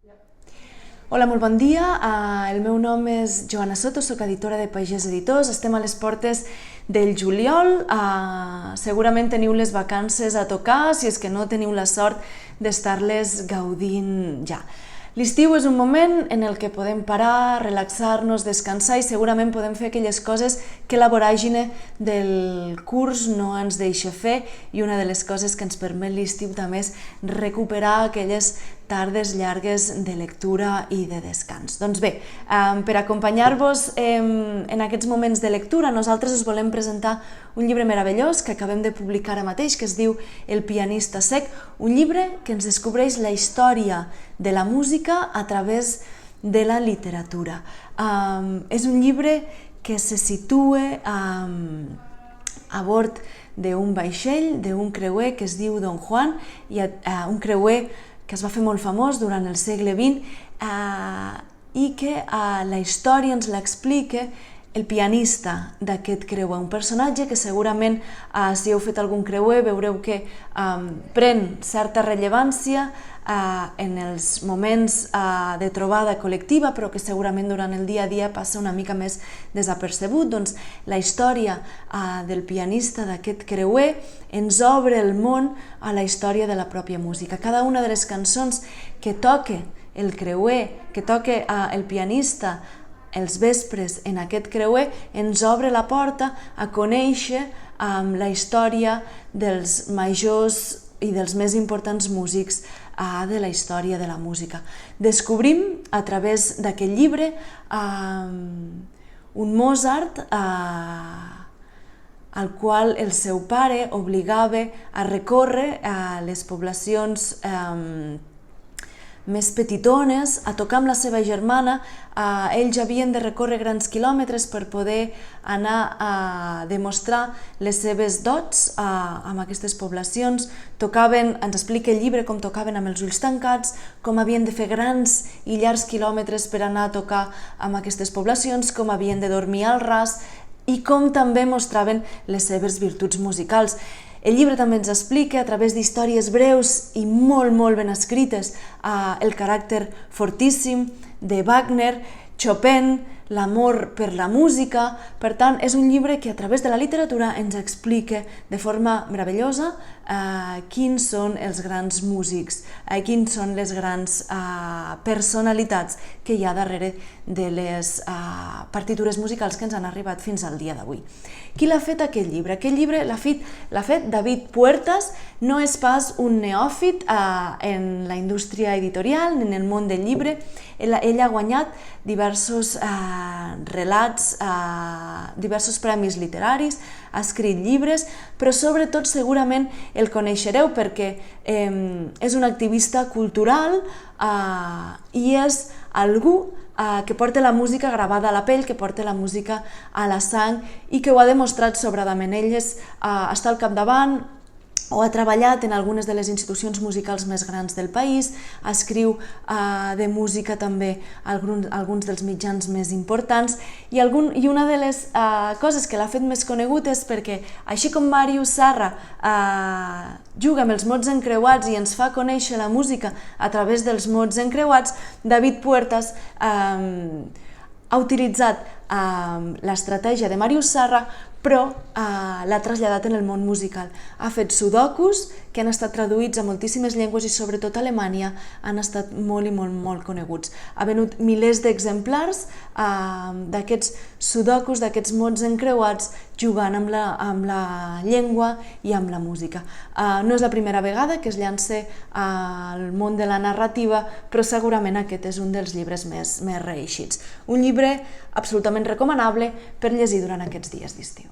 Hola, molt bon dia. El meu nom és Joana Soto, soc editora de Pagès Editors. Estem a les portes del juliol. Segurament teniu les vacances a tocar, si és que no teniu la sort d'estar-les gaudint ja. L'estiu és un moment en el que podem parar, relaxar-nos, descansar i segurament podem fer aquelles coses que la voràgine del curs no ens deixa fer, i una de les coses que ens permet l'estiu també és recuperar aquelles tardes llargues de lectura i de descans. Doncs bé, per acompanyar-vos en aquests moments de lectura, nosaltres us volem presentar un llibre meravellós que acabem de publicar ara mateix, que es diu El pianista cec, un llibre que ens descobreix la història de la música a través de la literatura. És un llibre que se situa a bord d'un vaixell, d'un creuer que es diu Don Juan, i un creuer que es va fer molt famós durant el segle XX i que la història ens l'explica el pianista d'aquest creuer, un personatge que segurament, si heu fet algun creuer, veureu que pren certa rellevància en els moments de trobada col·lectiva, però que segurament durant el dia a dia passa una mica més desapercebut. Doncs la història del pianista d'aquest creuer ens obre el món a la història de la pròpia música. Cada una de les cançons que toca el creuer, que toca el pianista els vespres en aquest creuer, ens obre la porta a conèixer la història dels majors i dels més importants músics de la història de la música. Descobrim a través d'aquest llibre un Mozart al qual el seu pare obligava a recórrer a les poblacions més petitones, a tocar amb la seva germana. Ells havien de recórrer grans quilòmetres per poder anar a demostrar les seves dots amb aquestes poblacions. Tocaven, ens explica el llibre, com tocaven amb els ulls tancats, com havien de fer grans i llargs quilòmetres per anar a tocar amb aquestes poblacions, com havien de dormir al ras i com també mostraven les seves virtuts musicals. El llibre també ens explica, a través d'històries breus i molt ben escrites, el caràcter fortíssim de Wagner, Chopin, l'amor per la música. Per tant, és un llibre que a través de la literatura ens explica de forma meravellosa quins són els grans músics, quins són les grans personalitats que hi ha darrere de les partitures musicals que ens han arribat fins al dia d'avui. Qui l'ha fet aquest llibre? Aquest llibre l'ha fet David Puertas. No és pas un neòfit en la indústria editorial ni en el món del llibre. Ell ha guanyat diversos relats, diversos premis literaris, ha escrit llibres, però sobretot segurament el coneixereu perquè és un activista cultural i és algú que porta la música gravada a la pell, que porta la música a la sang i que ho ha demostrat sobradament. Ell està al capdavant o ha treballat en algunes de les institucions musicals més grans del país, escriu de música també alguns dels mitjans més importants, i una de les coses que l'ha fet més conegut és perquè, així com Màrius Serra juga amb els mots encreuats i ens fa conèixer la música a través dels mots encreuats, David Puertas ha utilitzat l'estratègia de Màrius Serra, però l'ha traslladat en el món musical. Ha fet sudokus que han estat traduïts a moltíssimes llengües i sobretot a Alemanya han estat molt i molt coneguts. Ha venut milers d'exemplars d'aquests sudokus, d'aquests mots encreuats, jugant amb la llengua i amb la música. No és la primera vegada que es llança al món de la narrativa, però segurament aquest és un dels llibres més reeixits. Un llibre absolutament recomanable per llegir durant aquests dies d'estiu.